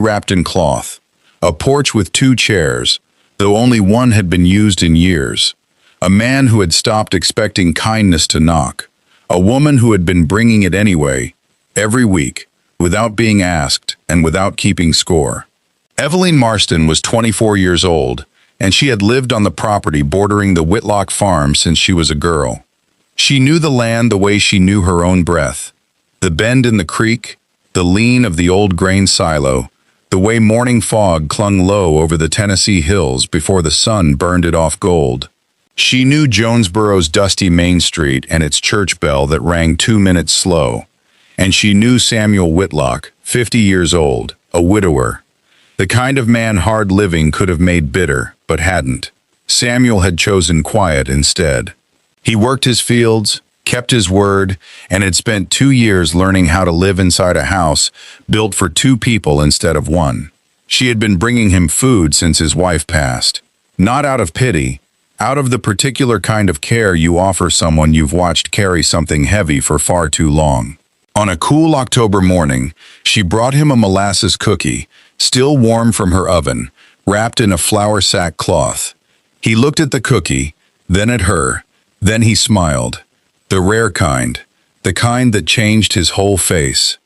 wrapped in cloth. A porch with two chairs, though only one had been used in years. A man who had stopped expecting kindness to knock. A woman who had been bringing it anyway, every week, without being asked and without keeping score. Evelyn Marston was 24 years old, and she had lived on the property bordering the Whitlock farm since she was a girl. She knew the land the way she knew her own breath. The bend in the creek, the lean of the old grain silo, the way morning fog clung low over the Tennessee hills before the sun burned it off gold. She knew Jonesboro's dusty Main Street and its church bell that rang 2 minutes slow. And she knew Samuel Whitlock, 50 years old, a widower. The kind of man hard living could have made bitter, but hadn't. Samuel had chosen quiet instead. He worked his fields, kept his word, and had spent 2 years learning how to live inside a house built for 2 people instead of 1. She had been bringing him food since his wife passed. Not out of pity, out of the particular kind of care you offer someone you've watched carry something heavy for far too long. On a cool October morning, she brought him a molasses cookie, still warm from her oven, wrapped in a flour sack cloth. He looked at the cookie, then at her, then he smiled. The rare kind, the kind that changed his whole face.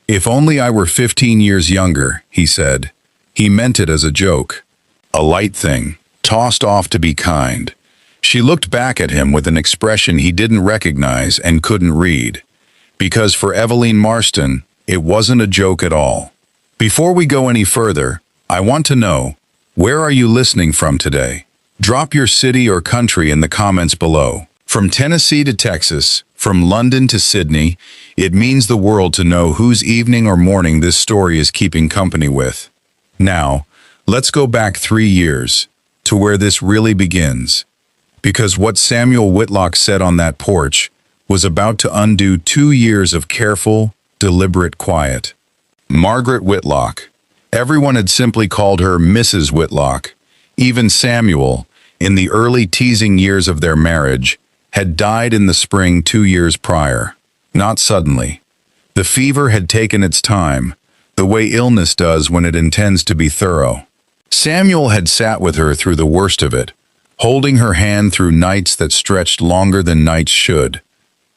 "If only I were 15 years younger," he said. He meant it as a joke. A light thing, tossed off to be kind. She looked back at him with an expression he didn't recognize and couldn't read. Because for Evelyn Marston, it wasn't a joke at all. Before we go any further, I want to know, where are you listening from today? Drop your city or country in the comments below. From Tennessee to Texas, from London to Sydney, it means the world to know whose evening or morning this story is keeping company with. Now, let's go back 3 years, to where this really begins. Because what Samuel Whitlock said on that porch was about to undo 2 years of careful, deliberate quiet. Margaret Whitlock. Everyone had simply called her Mrs. Whitlock. Even Samuel, in the early teasing years of their marriage, had died in the spring 2 years prior. Not suddenly. The fever had taken its time, the way illness does when it intends to be thorough. Samuel had sat with her through the worst of it, holding her hand through nights that stretched longer than nights should.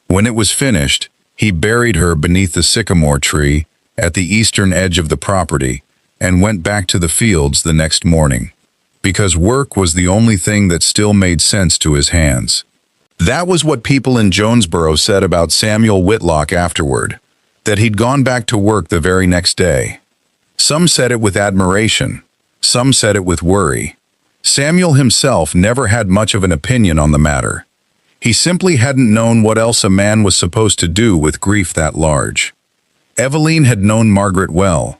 When it was finished, he buried her beneath the sycamore tree at the eastern edge of the property and went back to the fields the next morning, because work was the only thing that still made sense to his hands. That was what people in Jonesboro said about Samuel Whitlock afterward, that he'd gone back to work the very next day. Some said it with admiration, some said it with worry. Samuel himself never had much of an opinion on the matter. He simply hadn't known what else a man was supposed to do with grief that large. Evelyn had known Margaret well.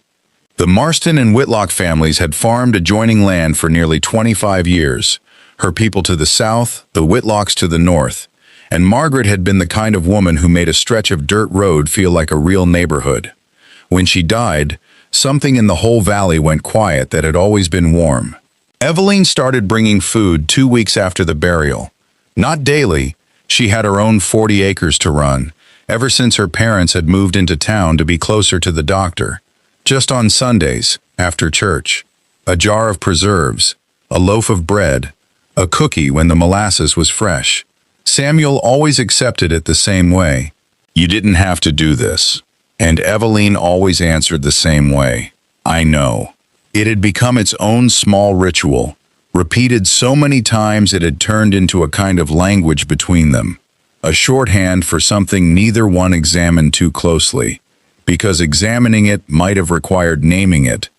The Marston and Whitlock families had farmed adjoining land for nearly 25 years, her people to the south, the Whitlocks to the north, and Margaret had been the kind of woman who made a stretch of dirt road feel like a real neighborhood. When she died, something in the whole valley went quiet that had always been warm. Evelyn started bringing food 2 weeks after the burial. Not daily, she had her own 40 acres to run, ever since her parents had moved into town to be closer to the doctor. Just on Sundays, after church. A jar of preserves, a loaf of bread, a cookie when the molasses was fresh. Samuel always accepted it the same way. "You didn't have to do this." And Evelyn always answered the same way. "I know." It had become its own small ritual, repeated so many times it had turned into a kind of language between them, a shorthand for something neither one examined too closely, because examining it might have required naming it,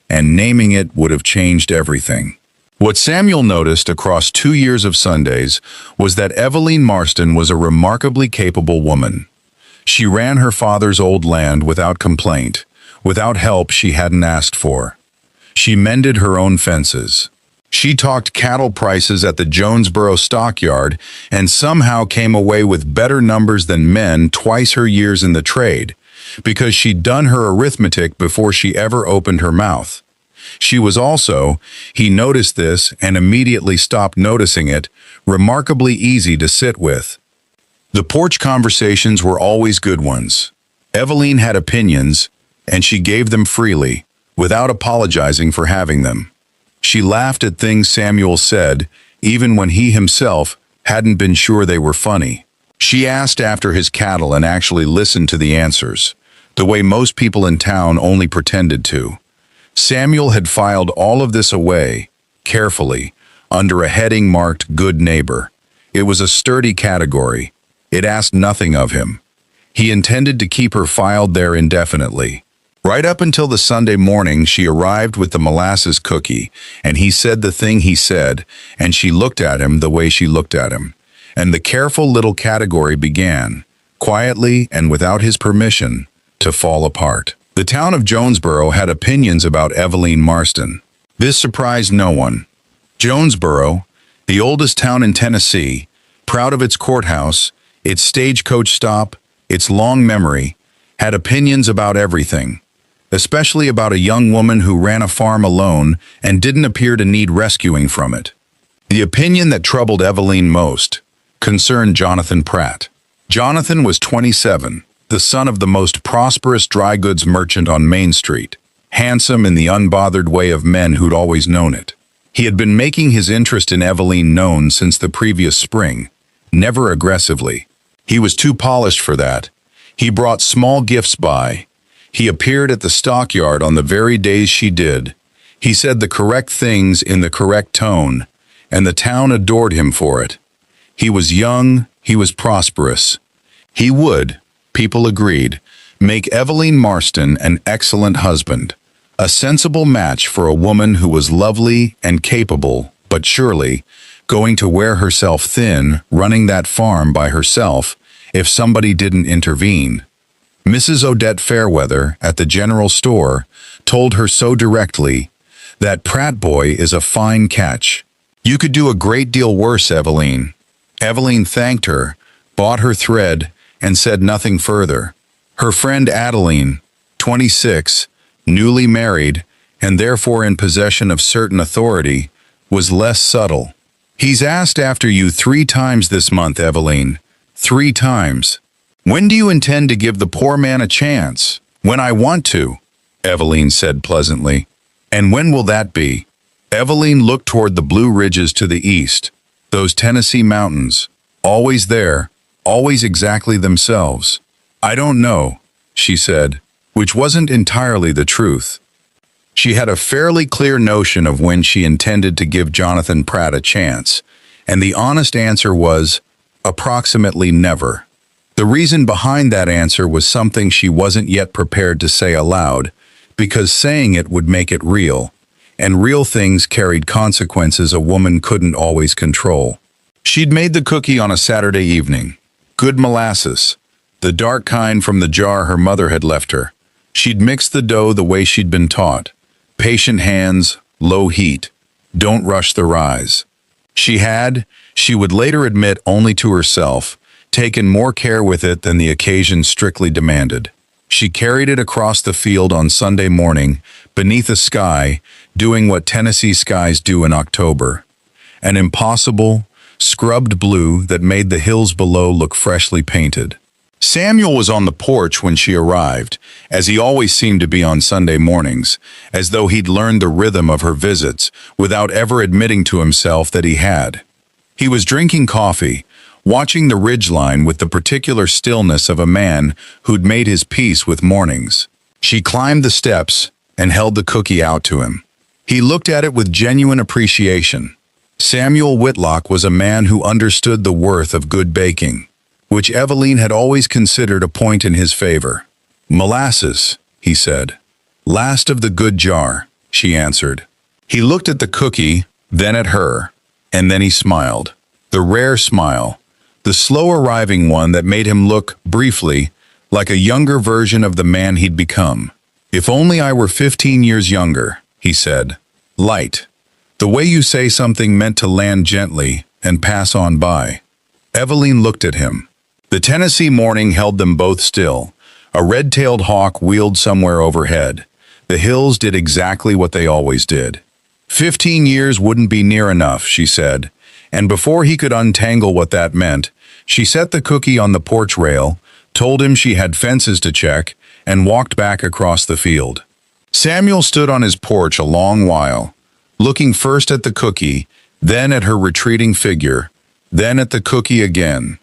and naming it would have changed everything. What Samuel noticed across 2 years of Sundays was that Evelyn Marston was a remarkably capable woman. She ran her father's old land without complaint, without help she hadn't asked for. She mended her own fences. She talked cattle prices at the Jonesboro stockyard and somehow came away with better numbers than men twice her years in the trade, because she'd done her arithmetic before she ever opened her mouth. She was also, he noticed this and immediately stopped noticing it, remarkably easy to sit with. The porch conversations were always good ones. Evelyn had opinions, and she gave them freely, without apologizing for having them. She laughed at things Samuel said, even when he himself hadn't been sure they were funny. She asked after his cattle and actually listened to the answers, the way most people in town only pretended to. Samuel had filed all of this away, carefully, under a heading marked Good Neighbor. It was a sturdy category. It asked nothing of him. He intended to keep her filed there indefinitely. Right up until the Sunday morning, she arrived with the molasses cookie, and he said the thing he said, and she looked at him the way she looked at him. And the careful little category began, quietly and without his permission, to fall apart. The town of Jonesboro had opinions about Eveline Marston. This surprised no one. Jonesboro, the oldest town in Tennessee, proud of its courthouse, its stagecoach stop, its long memory, had opinions about everything, especially about a young woman who ran a farm alone and didn't appear to need rescuing from it. The opinion that troubled Eveline most concerned Jonathan Pratt. Jonathan was 27, the son of the most prosperous dry goods merchant on Main Street, handsome in the unbothered way of men who'd always known it. He had been making his interest in Eveline known since the previous spring, never aggressively. He was too polished for that. He brought small gifts by. He appeared at the stockyard on the very days she did. He said the correct things in the correct tone, and the town adored him for it. He was young, he was prosperous. He would, people agreed, make Eveline Marston an excellent husband, a sensible match for a woman who was lovely and capable, but surely going to wear herself thin running that farm by herself if somebody didn't intervene. Mrs. Odette Fairweather at the general store told her so directly, "That Pratt boy is a fine catch. You could do a great deal worse, Eveline." Eveline thanked her, bought her thread, and said nothing further. Her friend Adeline, 26, newly married, and therefore in possession of certain authority, was less subtle. "He's asked after you 3 times this month, Eveline. 3 times. When do you intend to give the poor man a chance?" "When I want to," Eveline said pleasantly. "And when will that be?" Eveline looked toward the blue ridges to the east, those Tennessee mountains, always there, always exactly themselves. "I don't know," she said, which wasn't entirely the truth. She had a fairly clear notion of when she intended to give Jonathan Pratt a chance, and the honest answer was, approximately never. The reason behind that answer was something she wasn't yet prepared to say aloud, because saying it would make it real, and real things carried consequences a woman couldn't always control. She'd made the cookie on a Saturday evening. Good molasses, the dark kind from the jar her mother had left her. She'd mixed the dough the way she'd been taught. Patient hands, low heat. Don't rush the rise. She would later admit only to herself, taken more care with it than the occasion strictly demanded. She carried it across the field on Sunday morning, beneath a sky, doing what Tennessee skies do in October. An impossible, scrubbed blue that made the hills below look freshly painted. Samuel was on the porch when she arrived, as he always seemed to be on Sunday mornings, as though he'd learned the rhythm of her visits without ever admitting to himself that he had. He was drinking coffee, watching the ridgeline with the particular stillness of a man who'd made his peace with mornings. She climbed the steps and held the cookie out to him. He looked at it with genuine appreciation. Samuel Whitlock was a man who understood the worth of good baking, which Eveline had always considered a point in his favor. "Molasses," he said. "Last of the good jar," she answered. He looked at the cookie, then at her, and then he smiled. The rare smile, the slow-arriving one that made him look, briefly, like a younger version of the man he'd become. "If only I were 15 years younger," he said. Light. The way you say something meant to land gently and pass on by. Eveline looked at him. The Tennessee morning held them both still. A red-tailed hawk wheeled somewhere overhead. The hills did exactly what they always did. 15 years wouldn't be near enough, she said, and before he could untangle what that meant, she set the cookie on the porch rail, told him she had fences to check, and walked back across the field. Samuel stood on his porch a long while, looking first at the cookie, then at her retreating figure, then at the cookie again.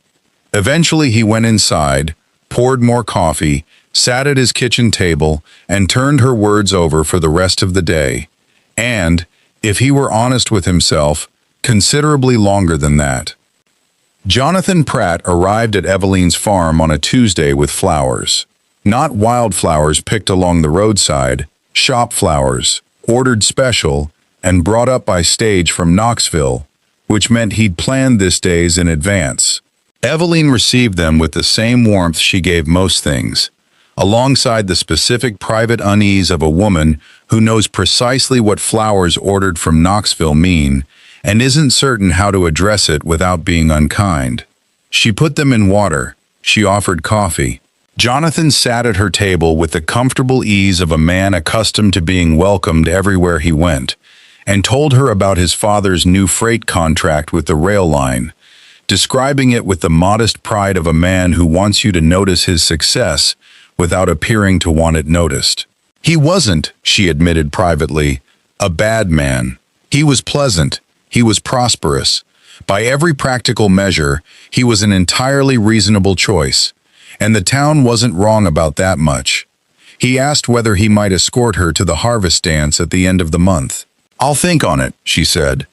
Eventually he went inside, poured more coffee, sat at his kitchen table, and turned her words over for the rest of the day. And, if he were honest with himself, considerably longer than that. Jonathan Pratt arrived at Eveline's farm on a Tuesday with flowers. Not wildflowers picked along the roadside, shop flowers, ordered special, and brought up by stage from Knoxville, which meant he'd planned this days in advance. Eveline received them with the same warmth she gave most things, alongside the specific private unease of a woman who knows precisely what flowers ordered from Knoxville mean and isn't certain how to address it without being unkind. She put them in water. She offered coffee. Jonathan sat at her table with the comfortable ease of a man accustomed to being welcomed everywhere he went, and told her about his father's new freight contract with the rail line, describing it with the modest pride of a man who wants you to notice his success without appearing to want it noticed. He wasn't, she admitted privately, a bad man. He was pleasant. He was prosperous. By every practical measure, he was an entirely reasonable choice, and the town wasn't wrong about that much. He asked whether he might escort her to the harvest dance at the end of the month. "I'll think on it," she said.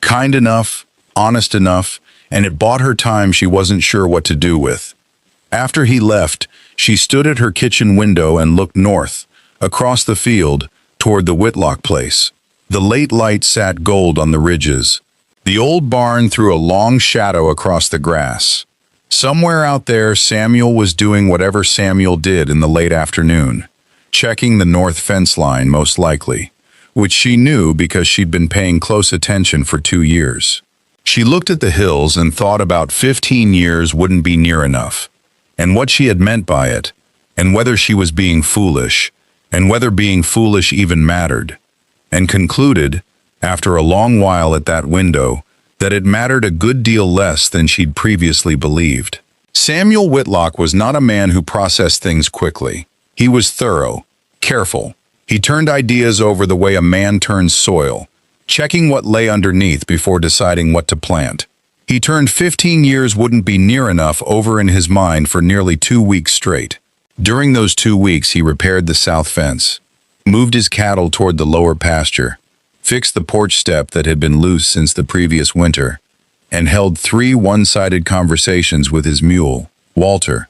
Kind enough, honest enough, and it bought her time she wasn't sure what to do with. After he left, she stood at her kitchen window and looked north, across the field, toward the Whitlock place. The late light sat gold on the ridges. The old barn threw a long shadow across the grass. Somewhere out there, Samuel was doing whatever Samuel did in the late afternoon, checking the north fence line most likely, which she knew because she'd been paying close attention for 2 years. She looked at the hills and thought about 15 years wouldn't be near enough, and what she had meant by it, and whether she was being foolish, and whether being foolish even mattered, and concluded, after a long while at that window, that it mattered a good deal less than she'd previously believed. Samuel Whitlock was not a man who processed things quickly. He was thorough, careful. He turned ideas over the way a man turns soil, checking what lay underneath before deciding what to plant. He turned 15 years wouldn't be near enough over in his mind for nearly 2 weeks straight. During those 2 weeks, he repaired the south fence, moved his cattle toward the lower pasture, fixed the porch step that had been loose since the previous winter, and held 3 one-sided conversations with his mule, Walter,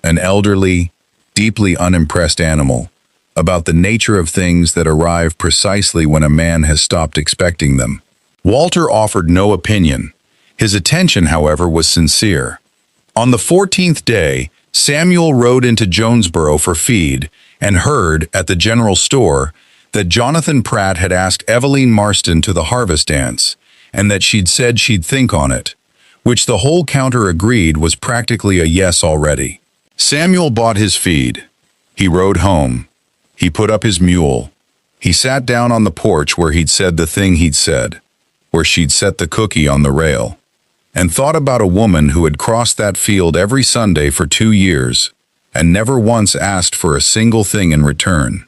an elderly, deeply unimpressed animal, about the nature of things that arrive precisely when a man has stopped expecting them. Walter offered no opinion. His attention, however, was sincere. On the 14th day, Samuel rode into Jonesboro for feed and heard, at the general store, that Jonathan Pratt had asked Eveline Marston to the harvest dance, and that she'd said she'd think on it, which the whole counter agreed was practically a yes already. Samuel bought his feed. He rode home. He put up his mule. He sat down on the porch where he'd said the thing he'd said, where she'd set the cookie on the rail, and thought about a woman who had crossed that field every Sunday for 2 years and never once asked for a single thing in return.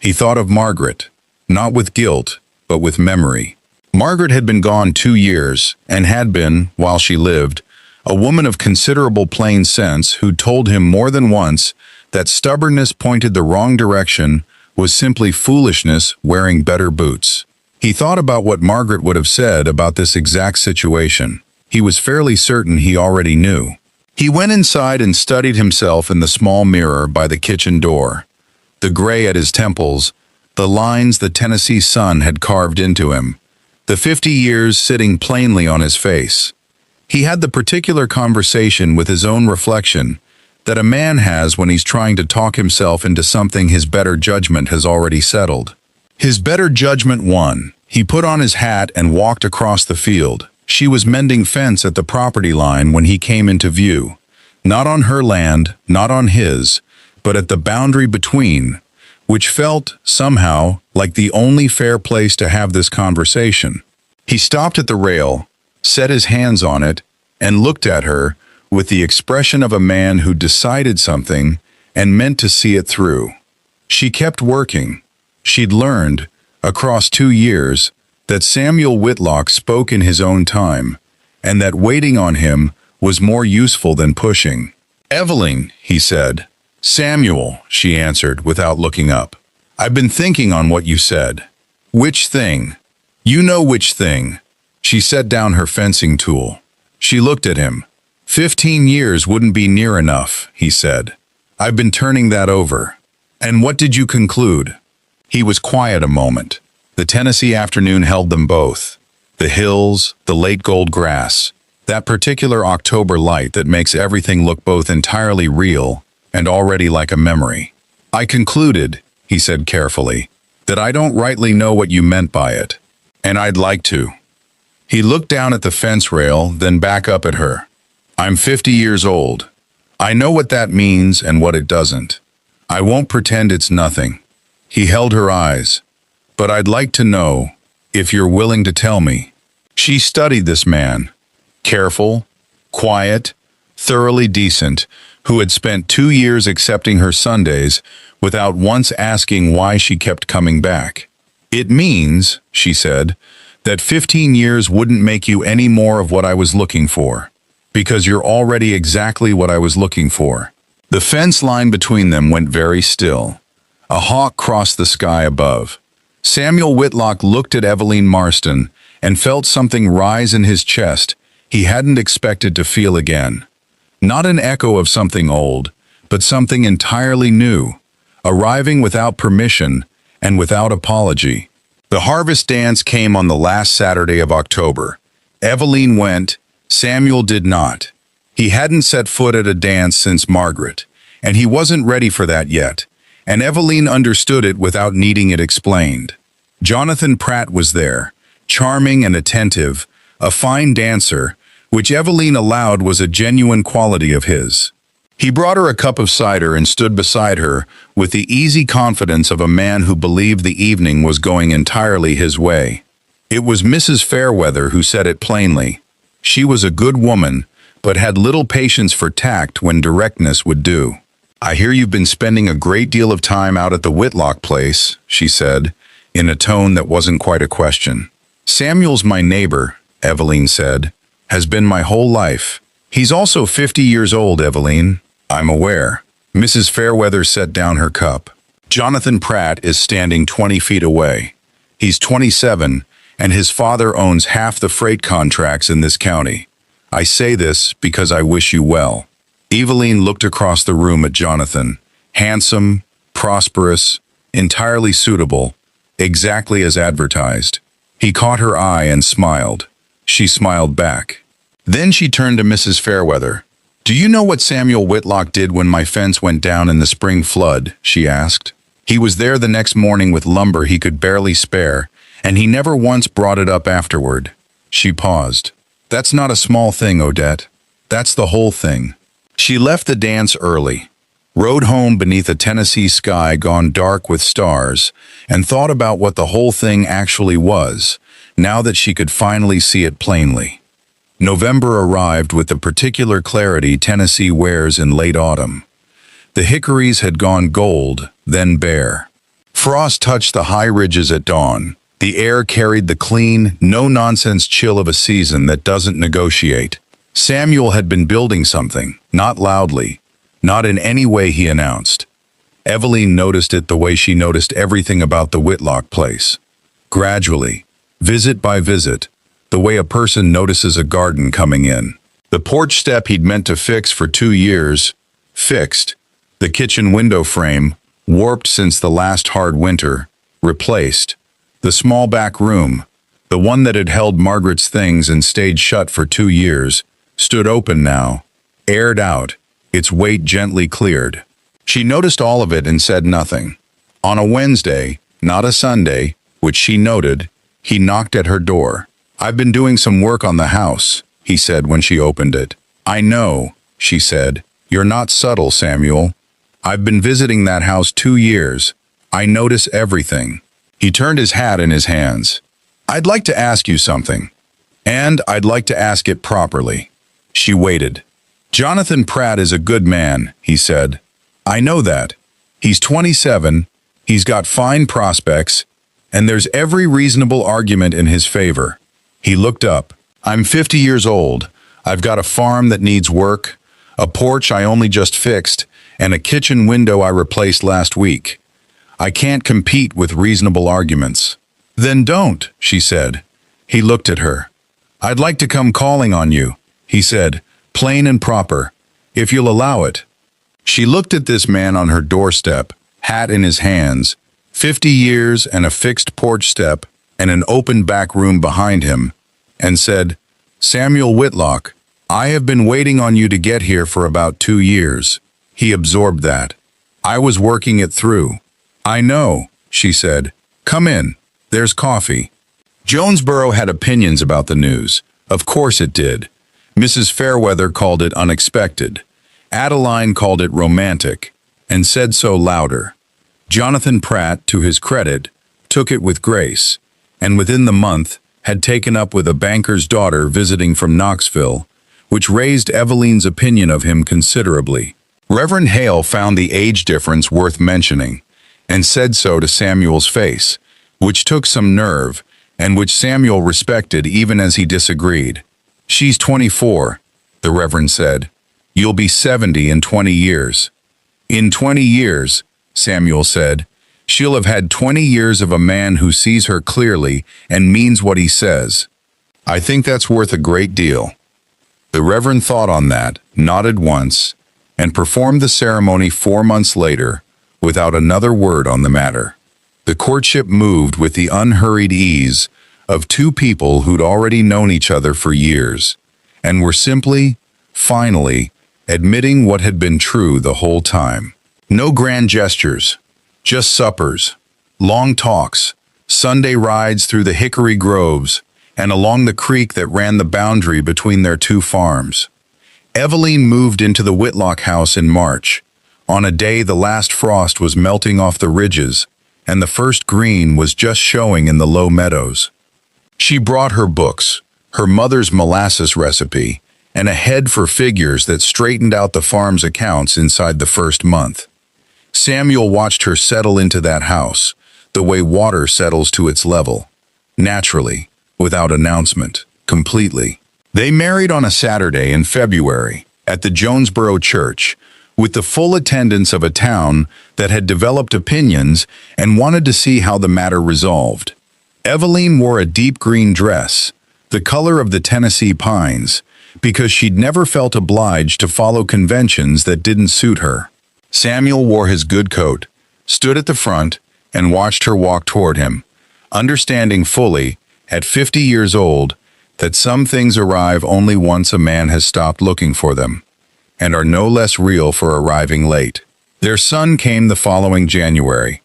He thought of Margaret, not with guilt, but with memory. Margaret had been gone 2 years and had been, while she lived, a woman of considerable plain sense who'd told him more than once that stubbornness pointed the wrong direction was simply foolishness wearing better boots. He thought about what Margaret would have said about this exact situation. He was fairly certain he already knew. He went inside and studied himself in the small mirror by the kitchen door. The gray at his temples, the lines the Tennessee sun had carved into him, the 50 years sitting plainly on his face. He had the particular conversation with his own reflection that a man has when he's trying to talk himself into something his better judgment has already settled. His better judgment won. He put on his hat and walked across the field. She was mending fence at the property line when he came into view. Not on her land, not on his, but at the boundary between, which felt, somehow, like the only fair place to have this conversation. He stopped at the rail, set his hands on it, and looked at her with the expression of a man who decided something and meant to see it through. She kept working. She'd learned, across 2 years, that Samuel Whitlock spoke in his own time, and that waiting on him was more useful than pushing. "Evelyn," he said. "Samuel," she answered without looking up. "I've been thinking on what you said." "Which thing?" "You know which thing." She set down her fencing tool. She looked at him. 15 years wouldn't be near enough, he said. "I've been turning that over." "And what did you conclude?" He was quiet a moment. The Tennessee afternoon held them both. The hills, the late gold grass, that particular October light that makes everything look both entirely real and already like a memory. "I concluded," he said carefully, "that I don't rightly know what you meant by it. And I'd like to." He looked down at the fence rail, then back up at her. "I'm 50 years old. I know what that means and what it doesn't. I won't pretend it's nothing." He held her eyes. "But I'd like to know, if you're willing to tell me." She studied this man. Careful, quiet, thoroughly decent, who had spent 2 years accepting her Sundays without once asking why she kept coming back. "It means," she said, "that 15 years wouldn't make you any more of what I was looking for, because you're already exactly what I was looking for." The fence line between them went very still. A hawk crossed the sky above. Samuel Whitlock looked at Evelyn Marston and felt something rise in his chest he hadn't expected to feel again. Not an echo of something old, but something entirely new, arriving without permission and without apology. The harvest dance came on the last Saturday of October. Evelyn went, Samuel did not. He hadn't set foot at a dance since Margaret, and he wasn't ready for that yet, and Evelyn understood it without needing it explained. Jonathan Pratt was there, charming and attentive, a fine dancer, which Evelyn allowed was a genuine quality of his. He brought her a cup of cider and stood beside her with the easy confidence of a man who believed the evening was going entirely his way. It was Mrs. Fairweather who said it plainly. She was a good woman, but had little patience for tact when directness would do. "I hear you've been spending a great deal of time out at the Whitlock place," she said, in a tone that wasn't quite a question. "Samuel's my neighbor," Evelyn said, "has been my whole life." "He's also 50 years old, Evelyn." "I'm aware." Mrs. Fairweather set down her cup. "Jonathan Pratt is standing 20 feet away. He's 27, and his father owns half the freight contracts in this county. I say this because I wish you well." Evelyn looked across the room at Jonathan. Handsome, prosperous, entirely suitable, exactly as advertised. He caught her eye and smiled. She smiled back. Then she turned to Mrs. Fairweather. "Do you know what Samuel Whitlock did when my fence went down in the spring flood?" she asked. "He was there the next morning with lumber he could barely spare, and he never once brought it up afterward." She paused. "That's not a small thing, Odette. That's the whole thing." She left the dance early, rode home beneath a Tennessee sky gone dark with stars, and thought about what the whole thing actually was, now that she could finally see it plainly. November arrived with the particular clarity Tennessee wears in late autumn. The hickories had gone gold, then bare. Frost touched the high ridges at dawn. The air carried the clean, no-nonsense chill of a season that doesn't negotiate. Samuel had been building something, not loudly, not in any way he announced. Evelyn noticed it the way she noticed everything about the Whitlock place. Gradually, visit by visit, the way a person notices a garden coming in. The porch step he'd meant to fix for 2 years, fixed. The kitchen window frame, warped since the last hard winter, replaced. The small back room, the one that had held Margaret's things and stayed shut for 2 years, stood open now, aired out, its weight gently cleared. She noticed all of it and said nothing. On a Wednesday, not a Sunday, which she noted, he knocked at her door. "I've been doing some work on the house," he said when she opened it. "I know," she said. "You're not subtle, Samuel. I've been visiting that house 2 years. I notice everything." He turned his hat in his hands. "I'd like to ask you something. And I'd like to ask it properly." She waited. "Jonathan Pratt is a good man," he said. "I know that. He's 27. He's got fine prospects, and there's every reasonable argument in his favor. He looked up. I'm 50 years old. I've got a farm that needs work, a porch I only just fixed, and a kitchen window I replaced last week. I can't compete with reasonable arguments. Then don't, she said. He looked at her. I'd like to come calling on you, he said, plain and proper, if you'll allow it. She looked at this man on her doorstep, hat in his hands, 50 years and a fixed porch step and an open back room behind him, and said, Samuel Whitlock, I have been waiting on you to get here for about 2 years. He absorbed that. I was working it through. I know, she said. Come in. There's coffee. Jonesboro had opinions about the news. Of course it did. Mrs. Fairweather called it unexpected. Adeline called it romantic, and said so louder. Jonathan Pratt, to his credit, took it with grace, and within the month had taken up with a banker's daughter visiting from Knoxville, which raised Eveline's opinion of him considerably. Reverend Hale found the age difference worth mentioning, and said so to Samuel's face, which took some nerve, and which Samuel respected even as he disagreed. She's 24, the Reverend said. You'll be 70 in 20 years. In 20 years, Samuel said, she'll have had 20 years of a man who sees her clearly and means what he says. I think that's worth a great deal. The Reverend thought on that, nodded once, and performed the ceremony 4 months later without another word on the matter. The courtship moved with the unhurried ease of two people who'd already known each other for years, and were simply, finally, admitting what had been true the whole time. No grand gestures, just suppers, long talks, Sunday rides through the hickory groves, and along the creek that ran the boundary between their two farms. Eveline moved into the Whitlock house in March, on a day the last frost was melting off the ridges, and the first green was just showing in the low meadows. She brought her books, her mother's molasses recipe, and a head for figures that straightened out the farm's accounts inside the first month. Samuel watched her settle into that house, the way water settles to its level, naturally, without announcement, completely. They married on a Saturday in February, at the Jonesboro church, with the full attendance of a town that had developed opinions and wanted to see how the matter resolved. Eveline wore a deep green dress, the color of the Tennessee pines, because she'd never felt obliged to follow conventions that didn't suit her. Samuel wore his good coat, stood at the front, and watched her walk toward him, understanding fully, at 50 years old, that some things arrive only once a man has stopped looking for them, and are no less real for arriving late. Their son came the following January.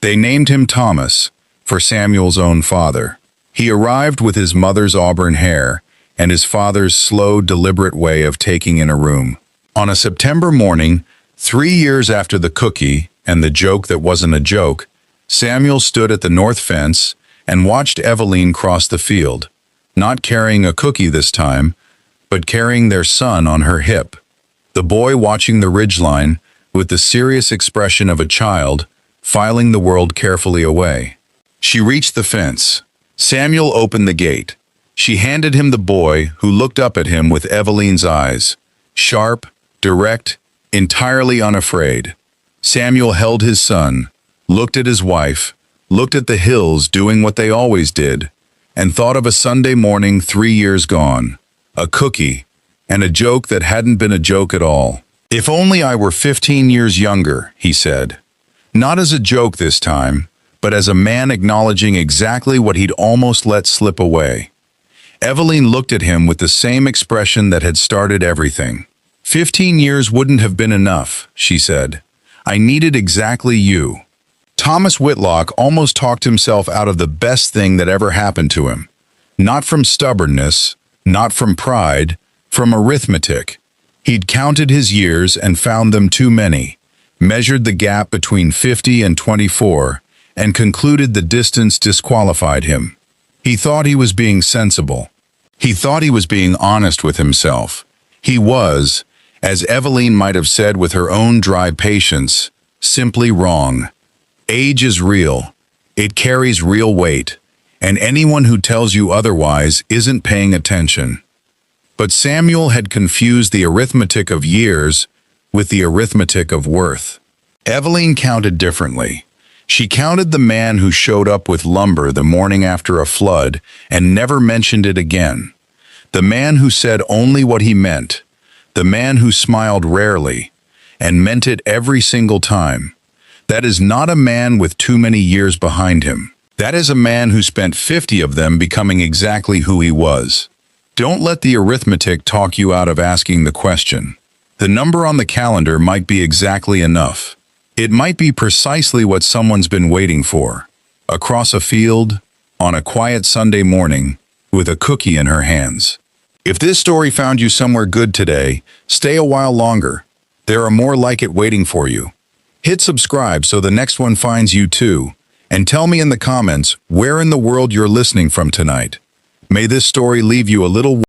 They named him Thomas, for Samuel's own father. He arrived with his mother's auburn hair and his father's slow, deliberate way of taking in a room. On a September morning, 3 years after the cookie and the joke that wasn't a joke, Samuel stood at the north fence and watched Eveline cross the field, not carrying a cookie this time, but carrying their son on her hip. The boy watching the ridgeline with the serious expression of a child, filing the world carefully away. She reached the fence. Samuel opened the gate. She handed him the boy, who looked up at him with Eveline's eyes, sharp, direct, entirely unafraid. Samuel held his son, looked at his wife, looked at the hills doing what they always did, and thought of a Sunday morning 3 years gone, a cookie, and a joke that hadn't been a joke at all. If only I were 15 years younger, he said. Not as a joke this time, but as a man acknowledging exactly what he'd almost let slip away. Eveline looked at him with the same expression that had started everything. 15 years wouldn't have been enough, she said. I needed exactly you. Thomas Whitlock almost talked himself out of the best thing that ever happened to him. Not from stubbornness, not from pride, from arithmetic. He'd counted his years and found them too many, measured the gap between 50 and 24, and concluded the distance disqualified him. He thought he was being sensible. He thought he was being honest with himself. He was, as Eveline might have said with her own dry patience, simply wrong. Age is real. It carries real weight, and anyone who tells you otherwise isn't paying attention. But Samuel had confused the arithmetic of years with the arithmetic of worth. Evelyn counted differently. She counted the man who showed up with lumber the morning after a flood and never mentioned it again. The man who said only what he meant. The man who smiled rarely and meant it every single time. That is not a man with too many years behind him. That is a man who spent 50 of them becoming exactly who he was. Don't let the arithmetic talk you out of asking the question. The number on the calendar might be exactly enough. It might be precisely what someone's been waiting for. Across a field, on a quiet Sunday morning, with a cookie in her hands. If this story found you somewhere good today, stay a while longer. There are more like it waiting for you. Hit subscribe so the next one finds you too, and tell me in the comments where in the world you're listening from tonight. May this story leave you a little